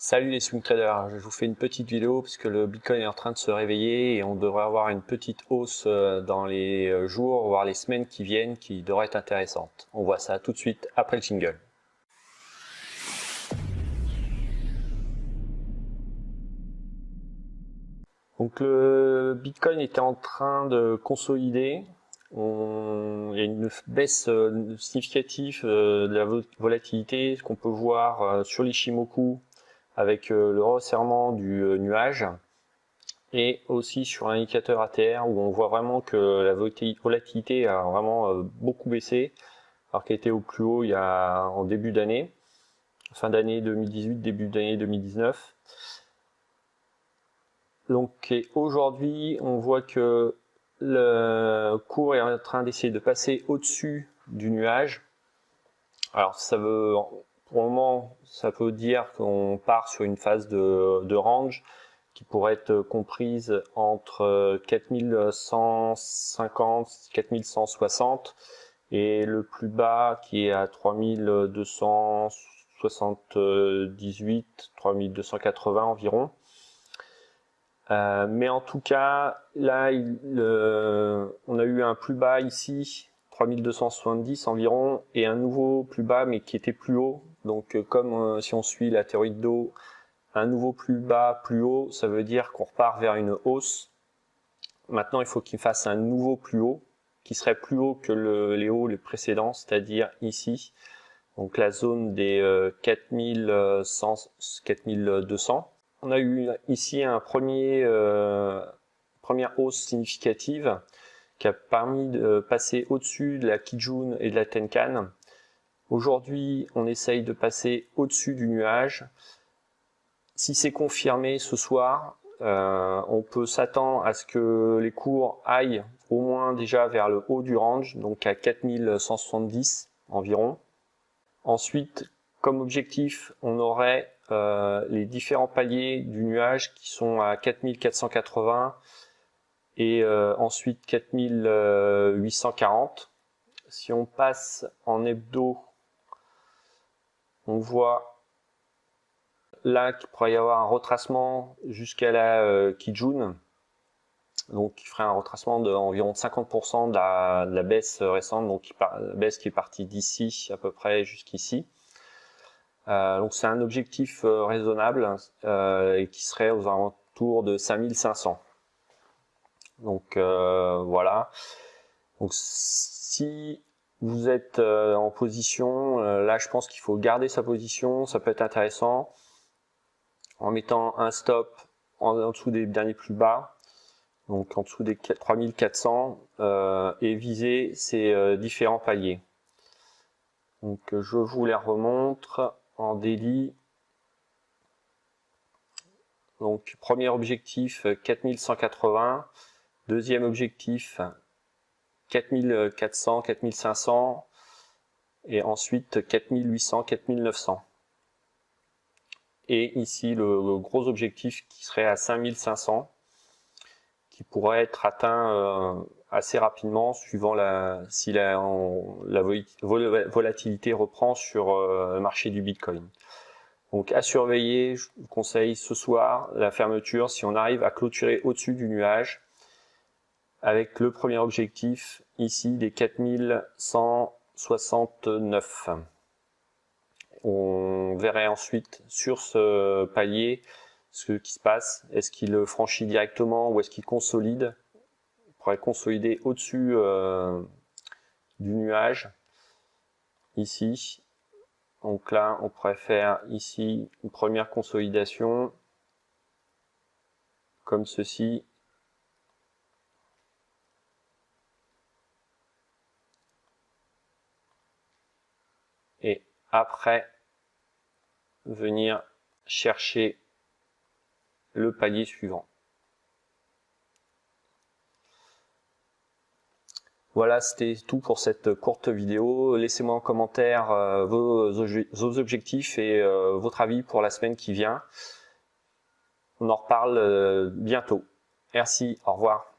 Salut les swing traders, je vous fais une petite vidéo puisque le Bitcoin est en train de se réveiller et on devrait avoir une petite hausse dans les jours, voire les semaines qui viennent qui devrait être intéressante. On voit ça tout de suite après le jingle. Donc le Bitcoin était en train de consolider. Il y a une baisse significative de la volatilité qu'on peut voir sur l'Ichimoku avec le resserrement du nuage et aussi sur l'indicateur ATR où on voit vraiment que la volatilité a vraiment beaucoup baissé alors qu'elle était au plus haut il y a en début d'année, fin d'année 2018, début d'année 2019. Donc aujourd'hui on voit que le cours est en train d'essayer de passer au-dessus du nuage. Alors ça veut, pour le moment, ça peut dire qu'on part sur une phase de range qui pourrait être comprise entre 4150, 4160 et le plus bas qui est à 3278, 3280 environ. Mais en tout cas, là, on a eu un plus bas ici, 3270 environ, et un nouveau plus bas, mais qui était plus haut. Donc, comme si on suit la théorie de Dow, un nouveau plus bas, plus haut, ça veut dire qu'on repart vers une hausse. Maintenant, il faut qu'il fasse un nouveau plus haut, qui serait plus haut que les hauts les précédents, c'est-à-dire ici. Donc, la zone des 4100, 4200. On a eu ici un première hausse significative qui a permis de passer au-dessus de la Kijun et de la Tenkan. Aujourd'hui, on essaye de passer au-dessus du nuage. Si c'est confirmé ce soir, on peut s'attendre à ce que les cours aillent au moins déjà vers le haut du range, donc à 4170 environ. Ensuite, comme objectif, on aurait les différents paliers du nuage qui sont à 4480 et ensuite 4840. Si on passe en hebdo, on voit là qu'il pourrait y avoir un retracement jusqu'à la Kijun, donc qui ferait un retracement d'environ 50% de la baisse récente, donc la baisse qui est partie d'ici à peu près jusqu'ici. Donc c'est un objectif raisonnable et qui serait aux alentours de 5500. Donc voilà. Donc si vous êtes en position, là je pense qu'il faut garder sa position, ça peut être intéressant en mettant un stop en dessous des derniers plus bas, donc en dessous des 3400 et viser ces différents paliers. Donc je vous les remontre en daily. Donc premier objectif 4180, deuxième objectif 4400, 4500 et ensuite 4800, 4900. Et ici le gros objectif qui serait à 5500 qui pourrait être atteint assez rapidement suivant si la volatilité reprend sur le marché du Bitcoin. Donc à surveiller, je vous conseille ce soir la fermeture si on arrive à clôturer au-dessus du nuage avec le premier objectif ici des 4169. On verrait ensuite sur ce palier ce qui se passe. Est-ce qu'il le franchit directement ou est-ce qu'il consolide? Il pourrait consolider au-dessus du nuage ici. Donc là, on pourrait faire ici une première consolidation, comme ceci. Et après, venir chercher le palier suivant. Voilà, c'était tout pour cette courte vidéo. Laissez-moi en commentaire vos objectifs et votre avis pour la semaine qui vient. On en reparle bientôt. Merci, au revoir.